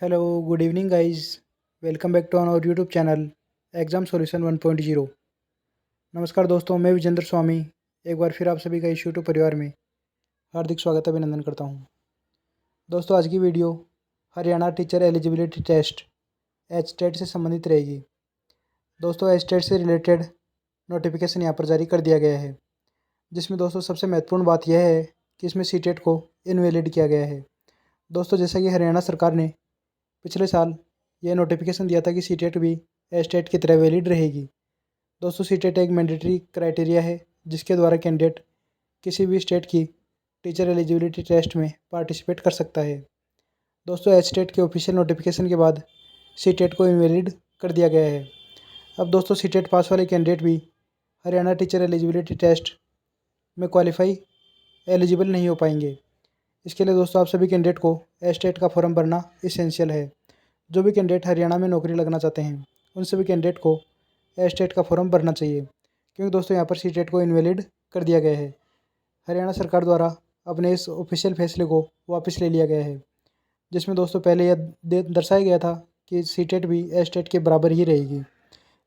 Hello, good evening guys. Welcome back to our YouTube channel exam solution 1.0। नमस्कार दोस्तों, मैं विजेंद्र स्वामी एक बार फिर आप सभी का इस यूट्यूब परिवार में हार्दिक स्वागत अभिनंदन करता हूं। दोस्तों, आज की video Haryana teacher eligibility test HTET से संबंधित रहेगी। दोस्तों, एचटेट से रिलेटेड नोटिफिकेशन यहाँ पर जारी कर दिया गया है, जिसमें दोस्तों सबसे महत्वपूर्ण बात यह है कि इसमें सीटेट को इनवैलिड किया गया है। दोस्तों, जैसा कि हरियाणा सरकार ने पिछले साल यह नोटिफिकेशन दिया था कि सीटेट भी एस्टेट की तरह वैलिड रहेगी। दोस्तों, सीटेट एक मैंडेटरी क्राइटेरिया है जिसके द्वारा कैंडिडेट किसी भी स्टेट की टीचर एलिजिबिलिटी टेस्ट में पार्टिसिपेट कर सकता है। दोस्तों, एस्टेट के ऑफिशियल नोटिफिकेशन के बाद सीटेट को इनवैलिड कर दिया गया है। अब दोस्तों, सीटेट पास वाले कैंडिडेट भी हरियाणा टीचर एलिजिबिलिटी टेस्ट में क्वालिफाई एलिजिबल नहीं हो पाएंगे। इसके लिए दोस्तों आप सभी कैंडिडेट को एस्टेट का फॉर्म भरना इसेंशियल है। जो भी कैंडिडेट हरियाणा में नौकरी लगना चाहते हैं उन सभी कैंडिडेट को एस्टेट का फॉर्म भरना चाहिए, क्योंकि दोस्तों यहाँ पर सीटेट को इनवैलिड कर दिया गया है। हरियाणा सरकार द्वारा अपने इस ऑफिशियल फैसले को वापस ले लिया गया है, जिसमें दोस्तों पहले यह दर्शाया गया था कि सीटेट भी एस्टेट के बराबर ही रहेगी,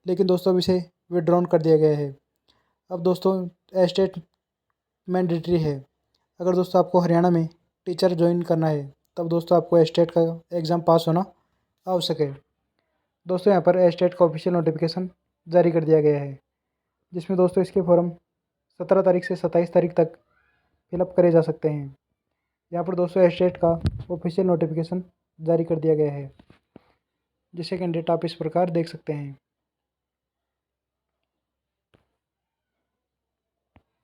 लेकिन दोस्तों अब इसे विड्रॉन कर दिया गया है। अब दोस्तों एस्टेट मैंडेटरी है। अगर दोस्तों आपको हरियाणा में टीचर ज्वाइन करना है तब दोस्तों आपको एस्टेट का एग्ज़ाम पास होना आवश्यक है। दोस्तों यहाँ पर एस्टेट का ऑफिशियल नोटिफिकेशन जारी कर दिया गया है, जिसमें दोस्तों इसके फॉर्म 17 तारीख से 27 तारीख तक फिलअप करे जा सकते हैं। यहाँ पर दोस्तों एस्टेट का ऑफिशियल नोटिफिकेशन जारी कर दिया गया है, जिसे कैंडिडेट आप इस प्रकार देख सकते हैं।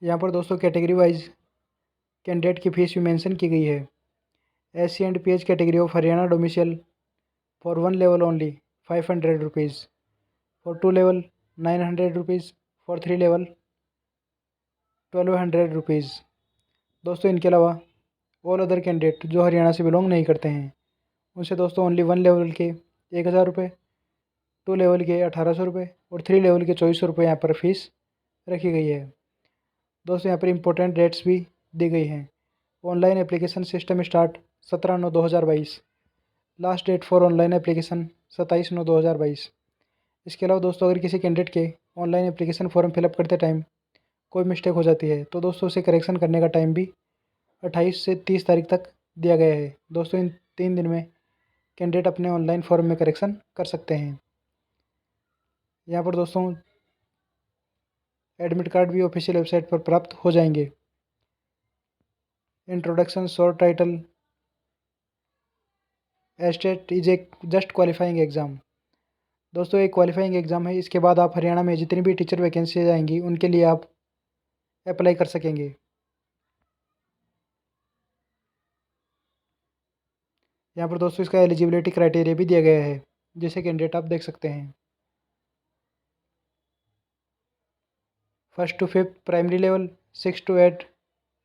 यहाँ पर दोस्तों कैटेगरी वाइज कैंडिडेट की फीस भी मेंशन की गई है। SC and PH category of Haryana domicile for 1 level only 500 rupees, for 2 level 900 rupees, for 3 level 1200 rupees. दोस्तों इनके अलावा ऑल अदर कैंडिडेट जो हरियाणा से बिलोंग नहीं करते हैं उनसे दोस्तों ओनली 1 लेवल के 1000 रुपये, 2 लेवल के 1800 रुपये और 3 लेवल के 2400 रुपये यहाँ पर फीस रखी गई है। दोस्तों यहाँ पर इम्पोर्टेंट डेट्स भी दी गई हैं। Online application system start 17/9/2022, last date for online application 27/9/2022। इसके अलावा दोस्तों अगर किसी कैंडिडेट के ऑनलाइन एप्लीकेशन फॉर्म फिलअप करते टाइम कोई मिस्टेक हो जाती है तो दोस्तों उसे करेक्शन करने का टाइम भी 28 से 30 तारीख तक दिया गया है। दोस्तों इन 3 दिन में कैंडिडेट अपने ऑनलाइन फॉर्म में करेक्शन कर सकते हैं। यहाँ पर दोस्तों एडमिट कार्ड भी ऑफिशियल वेबसाइट पर प्राप्त हो जाएंगे। Introduction short title, estate is a just qualifying exam. दोस्तों एक क्वालिफाइंग एग्ज़ाम है, इसके बाद आप हरियाणा में जितनी भी टीचर वैकेंसी आएंगी उनके लिए आप अप्लाई कर सकेंगे। यहाँ पर दोस्तों इसका एलिजिबिलिटी क्राइटेरिया भी दिया गया है, जिसे कैंडिडेट आप देख सकते हैं। 1st to 5th primary level, 6 to 8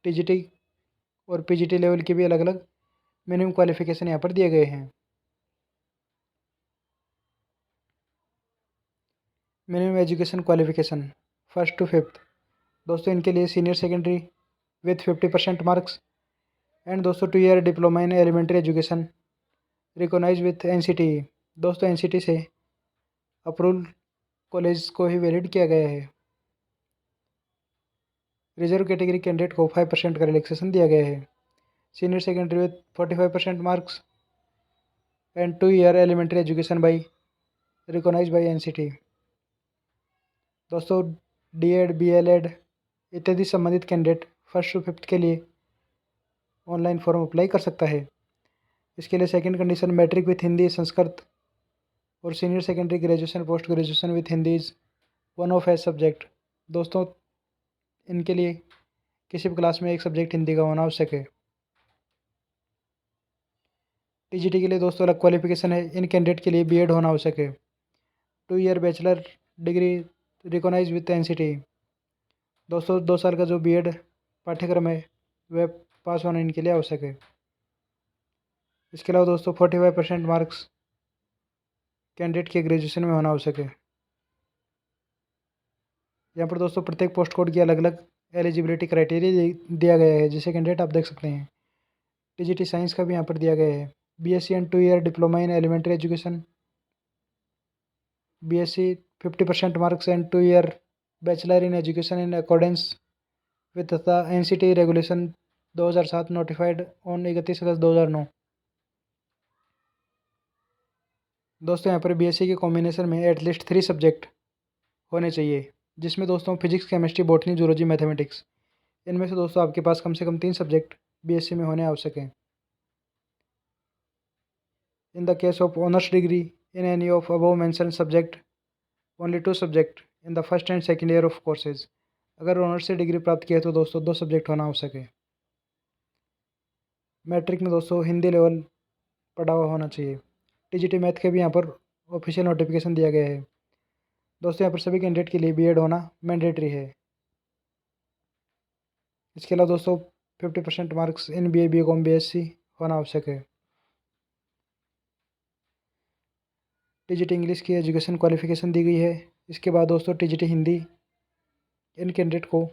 TGT और PGT लेवल के भी अलग अलग मिनिमम क्वालिफिकेशन यहाँ पर दिए गए हैं। Minimum education qualification 1st to 5th दोस्तों इनके लिए senior secondary with 50% marks and दोस्तों 2 year diploma in elementary education recognise with NCTE। दोस्तों NCT से अप्रूवल कॉलेज को ही वैलिड किया गया है। रिजर्व कैटेगरी कैंडिडेट को 5% का रिलैक्सेशन दिया गया है। Senior secondary with 45% marks and 2 year elementary education by recognise by NCT। दोस्तों DED BLED इत्यादि संबंधित कैंडिडेट 1st to 5th के लिए ऑनलाइन फॉर्म अप्लाई कर सकता है। इसके लिए second condition matric with Hindi Sanskrit और senior secondary graduation post graduation with Hindi is one of as subject. दोस्तों इनके लिए किसी भी क्लास में एक सब्जेक्ट हिंदी का होना आवश्यक है। TGT के लिए दोस्तों अलग क्वालिफिकेशन है, इन कैंडिडेट के लिए BEd होना आवश्यक है। 2 year bachelor degree recognise with NCT। दोस्तों 2 साल का जो BEd पाठ्यक्रम है वह पास होना इनके लिए आवश्यक है। इसके अलावा दोस्तों 45% मार्क्स कैंडिडेट के ग्रेजुएशन में होना आवश्यक है। यहाँ पर दोस्तों प्रत्येक पोस्ट कोड की अलग अलग एलिजिबिलिटी क्राइटेरिया दिया गया है, जिसे कैंडिडेट आप देख सकते हैं। TGT साइंस का भी यहाँ पर दिया गया है, BSc and 2-year diploma in elementary education, BSc 50% marks and 2-year bachelor in education in accordance with the NCT regulation 2007 notified on 31 अगस्त 2009। दोस्तों यहाँ पर BSc के कॉम्बिनेशन में एटलीस्ट 3 सब्जेक्ट होने चाहिए, जिसमें दोस्तों physics, chemistry, botany, zoology, mathematics, इनमें से दोस्तों आपके पास कम से कम 3 सब्जेक्ट BSc में होने आवश्यक हैं। In the case of honors degree in any of above mentioned subject, only 2 subject in the first and second year of courses। अगर ऑनर्स से डिग्री प्राप्त किया है तो दोस्तों 2 सब्जेक्ट होना आवश्यक है। मैट्रिक में दोस्तों हिंदी लेवल पढ़ा हुआ होना चाहिए। TGT मैथ के भी यहाँ पर ऑफिशियल नोटिफिकेशन दिया गया है। दोस्तों यहाँ पर सभी कैंडिडेट के लिए BEd होना मैंडेटरी है। इसके अलावा दोस्तों 50% marks in BA, BCom, BSc होना आवश्यक है। TGT इंग्लिश की एजुकेशन क्वालिफिकेशन दी गई है। इसके बाद दोस्तों TGT हिंदी इन कैंडिडेट को,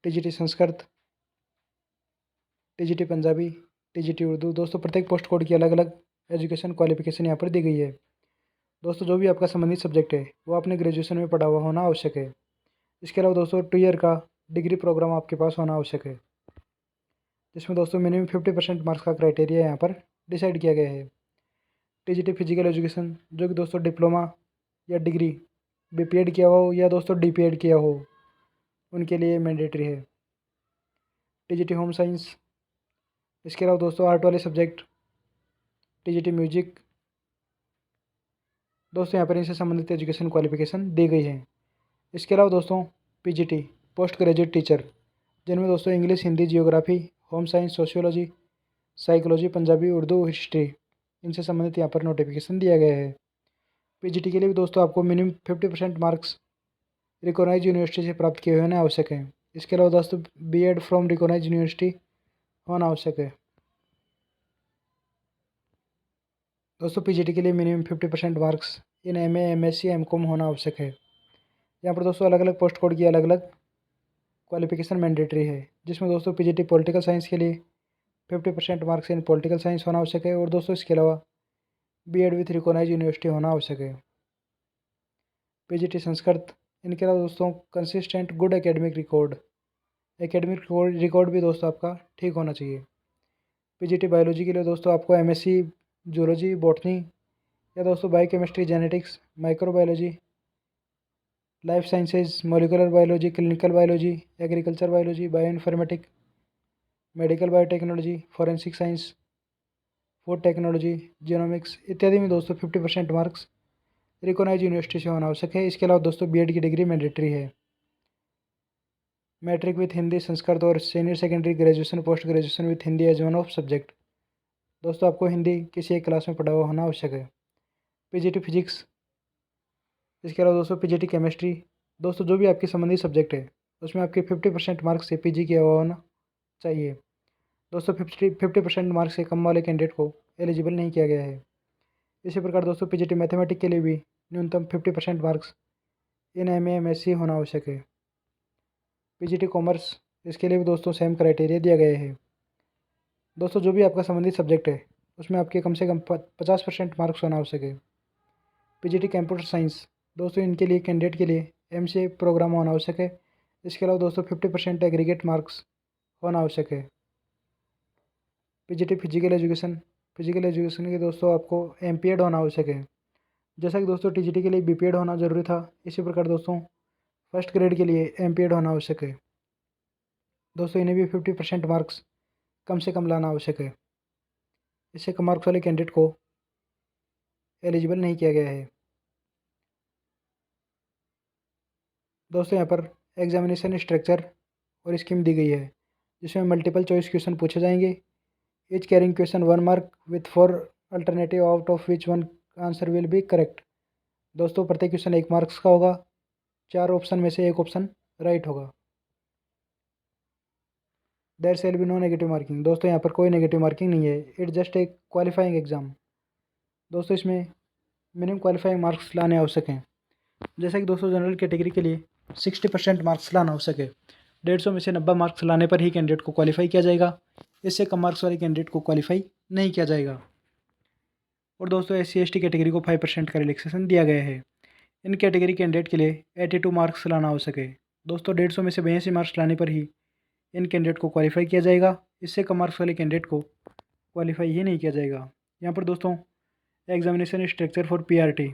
TGT Sanskrit, TGT Punjabi, TGT Urdu, दोस्तों प्रत्येक पोस्ट कोड की अलग अलग एजुकेशन क्वालिफिकेशन यहाँ पर दी गई है। दोस्तों जो भी आपका संबंधित सब्जेक्ट है वो आपने ग्रेजुएशन में पढ़ा हुआ होना आवश्यक है। इसके अलावा दोस्तों 2 ईयर का डिग्री प्रोग्राम आपके पास होना आवश्यक है, जिसमें दोस्तों मिनिमम 50% मार्क्स का क्राइटेरिया यहाँ पर डिसाइड किया गया है। TGT फिजिकल एजुकेशन जो कि दोस्तों डिप्लोमा या डिग्री BPEd किया हो या दोस्तों DPEd किया हो, उनके लिए मैंडेटरी है। TGT होम साइंस, इसके अलावा दोस्तों आर्ट वाले सब्जेक्ट, TGT म्यूजिक, दोस्तों यहाँ पर इनसे संबंधित एजुकेशन क्वालिफिकेशन दी गई है। इसके अलावा दोस्तों PGT पोस्ट ग्रेजुएट टीचर, जिनमें दोस्तों English, Hindi, geography, home science, sociology, psychology, Punjabi, Urdu, history, इनसे संबंधित यहाँ पर नोटिफिकेशन दिया गया है। PGT के लिए भी दोस्तों आपको मिनिमम 50% मार्क्स रिकॉग्नाइज यूनिवर्सिटी से प्राप्त किए हुए होने आवश्यक हैं। इसके अलावा दोस्तों BEd फ्रॉम रिकॉग्नाइज यूनिवर्सिटी होना आवश्यक है। दोस्तों PGT के लिए minimum 50% marks in MA, MSc, MCom होना आवश्यक है। यहाँ पर दोस्तों अलग अलग पोस्ट कोड की अलग अलग क्वालिफिकेशन मैंडेटरी है, जिसमें दोस्तों PGT पॉलिटिकल साइंस के लिए 50% मार्क्स इन पॉलिटिकल साइंस होना आवश्यक है, और दोस्तों इसके अलावा BEd विथ रिकॉग्नाइज यूनिवर्सिटी होना आवश्यक है। PGT संस्कृत, इनके अलावा दोस्तों consistent good academic record, record भी दोस्तों आपका ठीक होना चाहिए। PGT बायोलॉजी के लिए दोस्तों आपको MSc जूलॉजी, बॉटनी या दोस्तों biochemistry, genetics, microbiology, life sciences, molecular biology, clinical biology, agriculture biology, bioinformatic, medical biotechnology, forensic science, food technology, genomics इत्यादि में दोस्तों 50% मार्क्स रिकॉग्नाइज यूनिवर्सिटी से होना आवश्यक है। इसके अलावा दोस्तों BEd की डिग्री मैंडेटरी है। मैट्रिक विथ हिंदी, संस्कृत और senior secondary graduation, post graduation with Hindi as one of subject, दोस्तों आपको हिंदी किसी एक क्लास में पढ़ा हुआ होना आवश्यक है। PGT फिजिक्स, इसके अलावा दोस्तों PGT केमिस्ट्री, दोस्तों जो भी आपके संबंधित सब्जेक्ट है उसमें आपके 50% मार्क्स से PG किया हुआ होना चाहिए। दोस्तों 50% मार्क्स से कम वाले कैंडिडेट को एलिजिबल नहीं किया गया है। इसी प्रकार दोस्तों PGT मैथमेटिक्स के लिए भी न्यूनतम 50% मार्क्स इन MA, MSc होना आवश्यक है। PGT कॉमर्स, इसके लिए भी दोस्तों सेम क्राइटेरिया दिया गया है। दोस्तों जो भी आपका संबंधित सब्जेक्ट है उसमें आपके कम से कम 50% मार्क्स होना आवश्यक है। PGT कंप्यूटर साइंस, दोस्तों इनके लिए कैंडिडेट के लिए MCA प्रोग्राम होना आवश्यक है। इसके अलावा दोस्तों 50% एग्रीगेट मार्क्स होना आवश्यक है। PGT फिजिकल एजुकेशन के दोस्तों आपको MPEd होना आवश्यक है। जैसा कि दोस्तों TGT के लिए BPEd होना ज़रूरी था, इसी प्रकार दोस्तों फर्स्ट ग्रेड के लिए MPEd होना आवश्यक है। दोस्तों इन्हें भी 50% मार्क्स कम से कम लाना आवश्यक है। इससे कम मार्क्स वाले कैंडिडेट को एलिजिबल नहीं किया गया है। दोस्तों यहाँ पर एग्जामिनेशन स्ट्रक्चर और स्कीम दी गई है, जिसमें मल्टीपल चॉइस क्वेश्चन पूछे जाएंगे। Each carrying question 1 mark with 4 alternative out of which 1 answer will be correct. दोस्तों प्रत्येक क्वेश्चन 1 मार्क्स का होगा, 4 ऑप्शन में से एक ऑप्शन राइट होगा। There shall be no negative marking, दोस्तों यहाँ पर कोई नेगेटिव मार्किंग नहीं है। इट जस्ट एक क्वालिफाइंग एग्जाम। दोस्तों इसमें मिनिमम क्वालिफाइंग मार्क्स लाने आवश्यक हैं। जैसा कि दोस्तों जनरल कैटेगरी के लिए 60% मार्क्स लाना आवश्यक है। 150 में से 90 मार्क्स लाने पर ही कैंडिडेट को क्वालिफाई किया जाएगा। इससे कम मार्क्स वाले कैंडिडेट को क्वालिफाई नहीं किया जाएगा। और दोस्तों SC/ST कैटेगरी को 5% का रिलैक्सेशन दिया गया है। इन कैटेगरी कैंडिडेट के लिए 82 मार्क्स लाना आवश्यक है। दोस्तों 150 में से 82 मार्क्स लाने पर ही इन कैंडिडेट को क्वालिफाई किया जाएगा। इससे कम मार्क्स वाले कैंडिडेट को क्वालिफाई ही नहीं किया जाएगा। यहाँ पर दोस्तों एग्जामिनेशन स्ट्रक्चर फॉर PRT,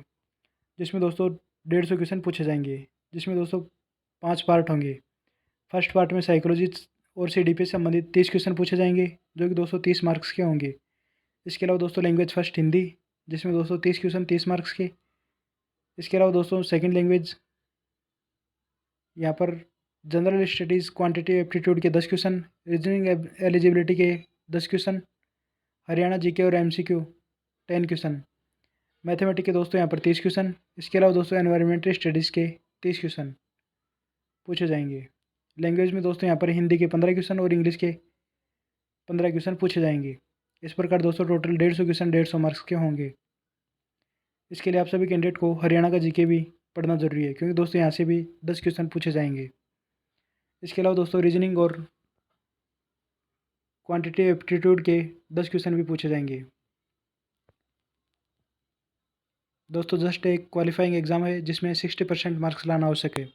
जिसमें दोस्तों 150 क्वेश्चन पूछे जाएंगे, जिसमें दोस्तों 5 पार्ट होंगे। फर्स्ट पार्ट में साइकोलॉजी और CDP से संबंधित 30 क्वेश्चन पूछे जाएंगे, जो कि दोस्तों 30 मार्क्स के होंगे। इसके अलावा दोस्तों लैंग्वेज फर्स्ट हिंदी, जिसमें दोस्तों 30 क्वेश्चन 30 मार्क्स के। इसके अलावा दोस्तों सेकंड लैंग्वेज यहाँ पर जनरल स्टडीज़ क्वांटिटी एप्टीट्यूड के 10 क्वेश्चन, रीजनिंग एलिजिबिलिटी के 10 क्वेश्चन, हरियाणा GK और MCQ 10 क्वेश्चन, मैथमेटिक्स के दोस्तों यहाँ पर 30 क्वेश्चन। इसके अलावा दोस्तों एनवायरमेंटल स्टडीज़ के 30 क्वेश्चन पूछे जाएंगे। लैंग्वेज में दोस्तों यहाँ पर हिंदी के 15 क्वेश्चन और इंग्लिश के 15 क्वेश्चन पूछे जाएंगे। इस प्रकार दोस्तों टोटल 150 क्वेश्चन 150 मार्क्स के होंगे। इसके लिए आप सभी कैंडिडेट को हरियाणा का GK भी पढ़ना ज़रूरी है, क्योंकि दोस्तों यहाँ से भी 10 क्वेश्चन पूछे जाएंगे। इसके अलावा दोस्तों रीजनिंग और क्वांटिटी एप्टीट्यूड के 10 क्वेश्चन भी पूछे जाएंगे। दोस्तों जस्ट एक क्वालिफाइंग एग्जाम है, जिसमें 60% मार्क्स लाना आवश्यक है।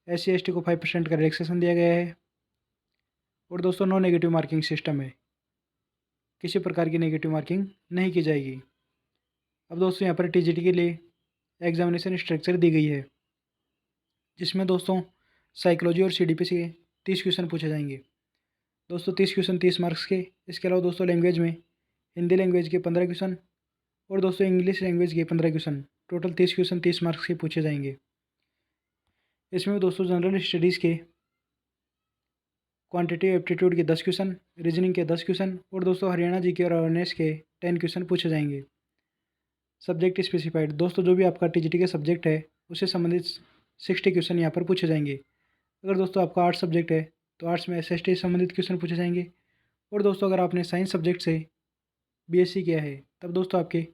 SC/ST को 5% का रिलैक्सेशन दिया गया है। और दोस्तों नो नेगेटिव मार्किंग सिस्टम है, किसी प्रकार की नेगेटिव मार्किंग नहीं की जाएगी। अब दोस्तों यहाँ पर TGT के लिए एग्जामिनेशन स्ट्रक्चर दी गई है, जिसमें दोस्तों साइकोलॉजी और CDP से 30 क्वेश्चन पूछे जाएंगे। दोस्तों 30 क्वेश्चन 30 मार्क्स के। इसके अलावा दोस्तों लैंग्वेज में हिंदी लैंग्वेज के 15 क्वेश्चन और दोस्तों इंग्लिश लैंग्वेज के 15 क्वेश्चन, टोटल 30 क्वेश्चन 30 मार्क्स के पूछे जाएंगे। इसमें दोस्तों जनरल स्टडीज़ के क्वांटिटी एप्टीट्यूड के 10 क्वेश्चन, रीजनिंग के 10 क्वेश्चन और दोस्तों हरियाणा GK और अवेयरनेस के 10 क्वेश्चन पूछे जाएंगे। सब्जेक्ट स्पेसिफाइड, दोस्तों जो भी आपका TGT का सब्जेक्ट है उससे संबंधित 60 क्वेश्चन यहाँ पर पूछे जाएंगे। अगर दोस्तों आपका आर्ट्स सब्जेक्ट है तो आर्ट्स में SST से संबंधित क्वेश्चन पूछे जाएंगे। और दोस्तों अगर आपने साइंस सब्जेक्ट से BSc किया है तब दोस्तों आपके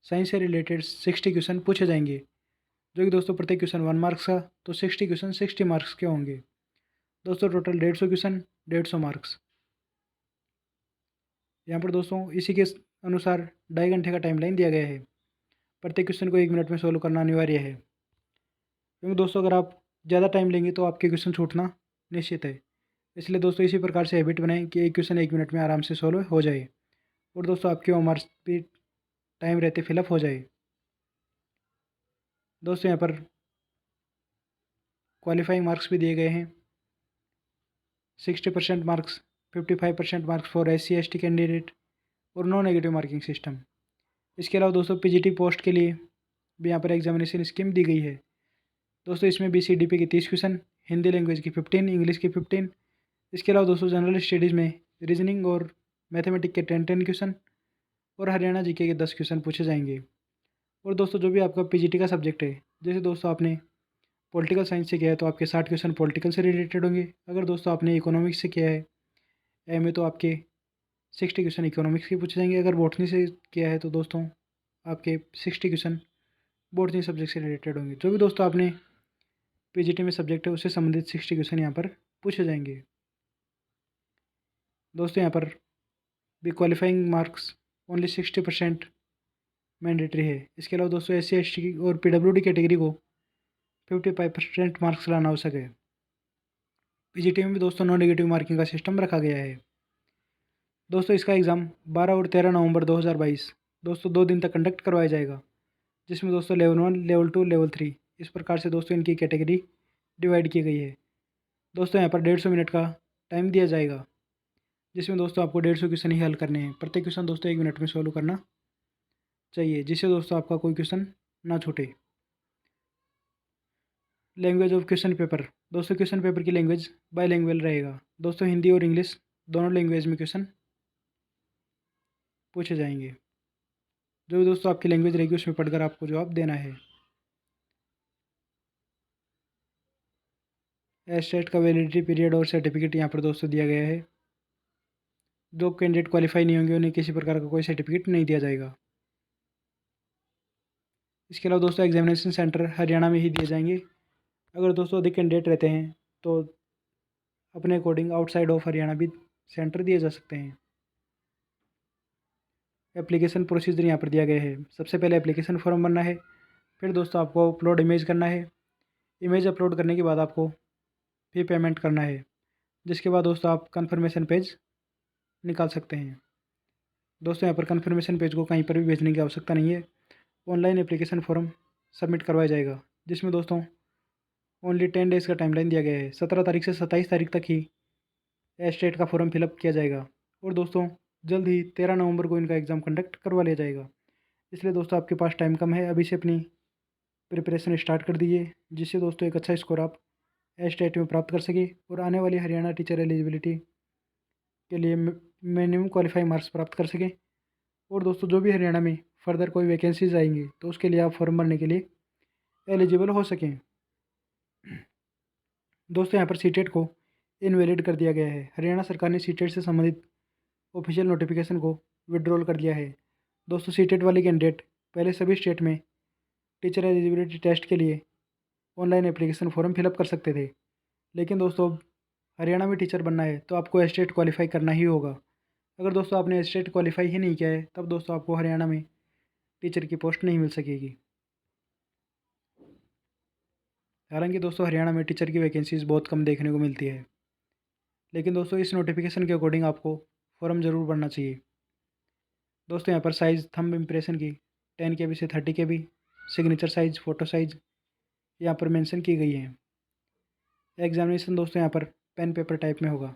साइंस से रिलेटेड 60 क्वेश्चन पूछे जाएंगे, जो कि दोस्तों प्रत्येक क्वेश्चन 1 मार्क्स का, तो 60 क्वेश्चन 60 मार्क्स के होंगे। दोस्तों टोटल 150 क्वेश्चन 150 मार्क्स। यहाँ पर दोस्तों इसी के अनुसार 2.5 घंटे का टाइमलाइन दिया गया है। प्रत्येक क्वेश्चन को 1 मिनट में सोल्व करना अनिवार्य है, क्योंकि दोस्तों अगर आप ज़्यादा टाइम लेंगे तो आपके क्वेश्चन छूटना निश्चित है। इसलिए दोस्तों इसी प्रकार से हैबिट बनाएं कि एक क्वेश्चन 1 मिनट में आराम से सोल्व हो जाए और दोस्तों आपके मार्क्स भी टाइम रहते फिलअप हो जाए। दोस्तों यहाँ पर क्वालिफाइंग मार्क्स भी दिए गए हैं। 60% marks, 55% marks for SC/ST candidate और नो नेगेटिव मार्किंग सिस्टम। इसके अलावा दोस्तों PGT पोस्ट के लिए भी यहाँ पर एग्जामिनेशन स्कीम दी गई है। दोस्तों इसमें BCDP के 30 क्वेश्चन, हिंदी लैंग्वेज के 15, इंग्लिश के 15। इसके अलावा दोस्तों जनरल स्टडीज़ में रीजनिंग और मैथमेटिक्स के 10 क्वेश्चन और हरियाणा GK के 10 क्वेश्चन पूछे जाएंगे। और दोस्तों जो भी आपका PGT का सब्जेक्ट है, जैसे दोस्तों आपने पॉलिटिकल साइंस से किया है तो आपके 60 क्वेश्चन पॉलिटिकल से रिलेटेड होंगे। अगर दोस्तों आपने इकोनॉमिक्स से किया है MA तो आपके 60 क्वेश्चन इकोनॉमिक्स के पूछे जाएंगे। अगर बॉटनी से किया है तो दोस्तों आपके 60 क्वेश्चन बॉटनी सब्जेक्ट से रिलेटेड होंगे। जो भी दोस्तों आपने PGT में सब्जेक्ट है उससे संबंधित 60 क्वेश्चन यहाँ पर पूछे जाएंगे। दोस्तों यहाँ पर भी क्वालिफाइंग मार्क्स ओनली 60% मैंडेटरी है। इसके अलावा दोस्तों SC/ST और PWD कैटेगरी को 55% मार्क्स लाना आवश्यक है। PGT में भी दोस्तों नो नेगेटिव मार्किंग का सिस्टम रखा गया है। दोस्तों इसका एग्ज़ाम 12 और 13 नवंबर 2022 दोस्तों 2 दिन तक कंडक्ट करवाया जाएगा, जिसमें दोस्तों लेवल 1, लेवल 2, लेवल 3 इस प्रकार से दोस्तों इनकी कैटेगरी डिवाइड की गई है। दोस्तों यहाँ पर 150 मिनट का टाइम दिया जाएगा, जिसमें दोस्तों आपको 150 क्वेश्चन ही हल करने हैं। प्रत्येक क्वेश्चन दोस्तों 1 मिनट में सॉल्व करना चाहिए, जिससे दोस्तों आपका कोई क्वेश्चन ना छूटे। लैंग्वेज ऑफ क्वेश्चन पेपर, दोस्तों क्वेश्चन पेपर की लैंग्वेज बाईलैंग्वेज रहेगा। दोस्तों हिंदी और इंग्लिश दोनों लैंग्वेज में क्वेश्चन पूछे जाएंगे। जो भी दोस्तों आपकी लैंग्वेज रहेगी उसमें पढ़कर आपको जवाब देना है। एस्टेट का वैलिडिटी पीरियड और सर्टिफिकेट यहाँ पर दोस्तों दिया गया है। जो कैंडिडेट क्वालिफाई नहीं होंगे उन्हें किसी प्रकार का कोई सर्टिफिकेट नहीं दिया जाएगा। इसके अलावा दोस्तों एग्जामिनेशन सेंटर हरियाणा में ही दिए जाएंगे। अगर दोस्तों अधिक कैंडिडेट रहते हैं तो अपने अकॉर्डिंग आउटसाइड ऑफ हरियाणा भी सेंटर दिए जा सकते हैं। एप्लीकेशन प्रोसीजर यहाँ पर दिया गया है। सबसे पहले एप्लीकेशन फॉर्म भरना है, फिर दोस्तों आपको अपलोड इमेज करना है। इमेज अपलोड करने के बाद आपको फी पेमेंट करना है, जिसके बाद दोस्तों आप कन्फर्मेशन पेज निकाल सकते हैं। दोस्तों यहाँ पर कन्फर्मेशन पेज को कहीं पर भी भेजने की आवश्यकता नहीं है। ऑनलाइन एप्लीकेशन फॉर्म सबमिट करवाया जाएगा, जिसमें दोस्तों ओनली 10 डेज़ का टाइमलाइन दिया गया है। 17 तारीख से 27 तारीख तक ही एस्टेट का फॉर्म फिलअप किया जाएगा और दोस्तों जल्द ही 13 नवंबर को इनका एग्ज़ाम कंडक्ट करवा लिया जाएगा। इसलिए दोस्तों आपके पास टाइम कम है, अभी से अपनी प्रिपरेशन स्टार्ट कर दीजिए, जिससे दोस्तों एक अच्छा स्कोर आप एस्टेट में प्राप्त कर सके और आने वाली हरियाणा टीचर एलिजिबिलिटी के लिए मिनिमम क्वालिफाइंग मार्क्स प्राप्त कर सकें। और दोस्तों जो भी हरियाणा में फर्दर कोई वैकेंसीज आएंगी तो उसके लिए आप फॉर्म भरने के लिए एलिजिबल हो सकें। दोस्तों यहाँ पर सीटेट को इनवैलिड कर दिया गया है। हरियाणा सरकार ने सीटेट से संबंधित ऑफिशियल नोटिफिकेशन को विड्रॉल कर दिया है। दोस्तों सीटेट वाले कैंडिडेट पहले सभी स्टेट में टीचर एलिजिबिलिटी टेस्ट के लिए ऑनलाइन एप्लीकेशन फॉर्म फिलअप कर सकते थे, लेकिन दोस्तों अब हरियाणा में टीचर बनना है तो आपको एस्टेट क्वालिफाई करना ही होगा। अगर दोस्तों आपने एस्टेट क्वालिफाई ही नहीं किया है तब दोस्तों आपको हरियाणा में टीचर की पोस्ट नहीं मिल सकेगी। हालांकि दोस्तों हरियाणा में टीचर की वैकेंसीज़ बहुत कम देखने को मिलती है, लेकिन दोस्तों इस नोटिफिकेशन के अकॉर्डिंग आपको फॉर्म ज़रूर भरना चाहिए। दोस्तों यहाँ पर साइज़ थंब इम्प्रेशन की 10 KB से 30 KB, signature size, photo size यहाँ पर मेंशन की गई है। एग्जामिनेशन दोस्तों यहाँ पर पेन पेपर टाइप में होगा,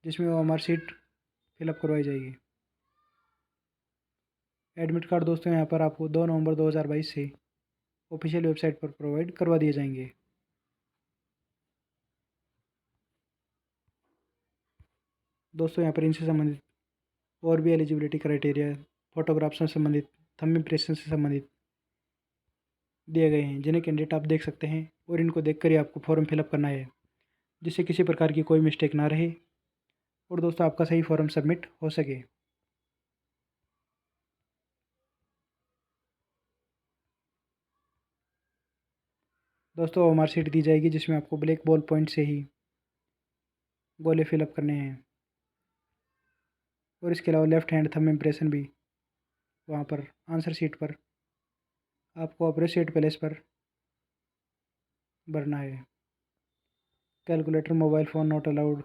जिसमें OMR शीट फिलअप करवाई जाएगी। एडमिट कार्ड दोस्तों यहाँ पर आपको 2 नवंबर 2022 से ऑफिशियल वेबसाइट पर प्रोवाइड करवा दिए जाएंगे। दोस्तों यहाँ पर इनसे संबंधित और भी एलिजिबिलिटी क्राइटेरिया, फोटोग्राफ से संबंधित, थंब इम्प्रेशन से संबंधित दिए गए हैं, जिन्हें कैंडिडेट आप देख सकते हैं और इनको देखकर ही आपको फॉर्म फिलअप करना है, जिससे किसी प्रकार की कोई मिस्टेक ना रहे और दोस्तों आपका सही फॉर्म सबमिट हो सके। दोस्तों OMR शीट दी जाएगी, जिसमें आपको ब्लैक बॉल पॉइंट से ही गोले फिलअप करने हैं और इसके अलावा लेफ्ट हैंड थंब इम्प्रेशन भी वहाँ पर आंसर शीट पर आपको अप्रिशिएट प्लेस पर भरना है। Calculator, mobile phone not allowed.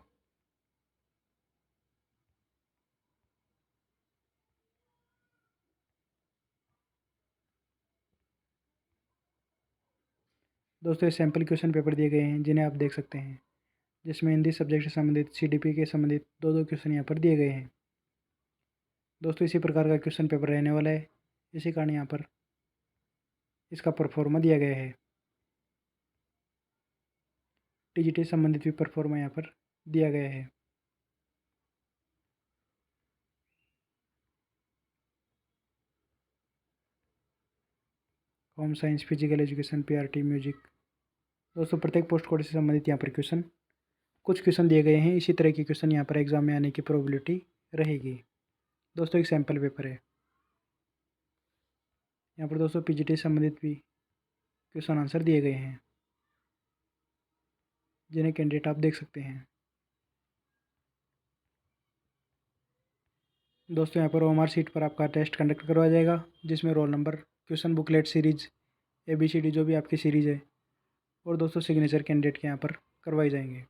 दोस्तों ये सैम्पल क्वेश्चन पेपर दिए गए हैं, जिन्हें आप देख सकते हैं, जिसमें हिंदी सब्जेक्ट से संबंधित CDP के संबंधित दो क्वेश्चन यहाँ पर दिए गए हैं। दोस्तों इसी प्रकार का क्वेश्चन पेपर रहने वाला है, इसी कारण यहाँ पर इसका परफॉर्मा दिया गया है। TGT संबंधित भी परफॉर्मा यहाँ पर दिया गया है। Home science, physical education, PRT, music. दोस्तों प्रत्येक पोस्ट कोड से संबंधित यहाँ पर कुछ क्वेश्चन दिए गए हैं। इसी तरह के क्वेश्चन यहाँ पर एग्जाम में आने की प्रोबेबिलिटी रहेगी। दोस्तों एक सैम्पल पेपर है। यहाँ पर दोस्तों PGT संबंधित भी क्वेश्चन आंसर दिए गए हैं, जिन्हें कैंडिडेट आप देख सकते हैं। दोस्तों यहाँ पर OMR शीट पर आपका टेस्ट कंडक्ट करवाया जाएगा, जिसमें roll number, question booklet series, ABCD जो भी आपकी सीरीज़ है, और दोस्तों सिग्नेचर कैंडिडेट के यहाँ पर करवाई जाएंगे।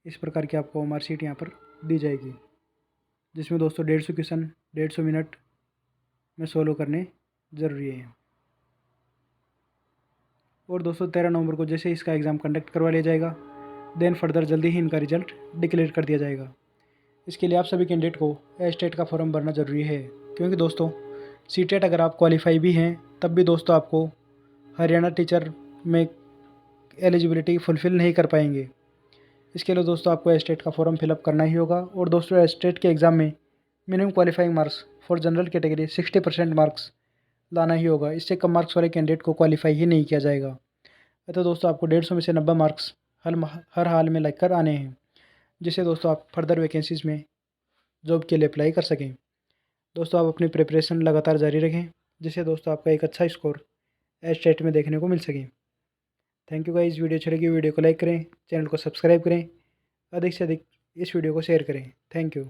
इस प्रकार की आपको OMR शीट यहाँ पर दी जाएगी, जिसमें दोस्तों 150 क्वेश्चन 150 मिनट में सोल्व करने ज़रूरी है। और दोस्तों 13 नवंबर को जैसे इसका एग्ज़ाम कंडक्ट करवा लिया जाएगा, देन फर्दर जल्दी ही इनका रिजल्ट डिक्लेयर कर दिया जाएगा। इसके लिए आप सभी कैंडिडेट को एस्टेट का फॉर्म भरना ज़रूरी है, क्योंकि दोस्तों सीटेट अगर आप क्वालिफाई भी हैं तब भी दोस्तों आपको हरियाणा टीचर में एलिजिबिलिटी फुलफ़िल नहीं कर पाएंगे। इसके लिए दोस्तों आपको एस्टेट का फॉर्म फिलअप करना ही होगा। और दोस्तों एस्टेट के एग्ज़ाम में minimum qualifying marks for general category 60% marks लाना ही होगा। इससे कम मार्क्स वाले कैंडिडेट को क्वालिफाई ही नहीं किया जाएगा। तो दोस्तों आपको 150 में से 90 मार्क्स हर हाल में लेकर आने हैं, जिससे दोस्तों आप फर्दर वैकेंसीज़ में जॉब के लिए अप्लाई कर सकें। दोस्तों आप अपनी प्रिपरेशन लगातार जारी रखें, जिससे दोस्तों आपका एक अच्छा स्कोर एस्टेट में देखने को मिल सके। Thank you guys. वीडियो अच्छी लगी वीडियो को लाइक करें, चैनल को सब्सक्राइब करें, अधिक से अधिक इस वीडियो को शेयर करें। Thank you.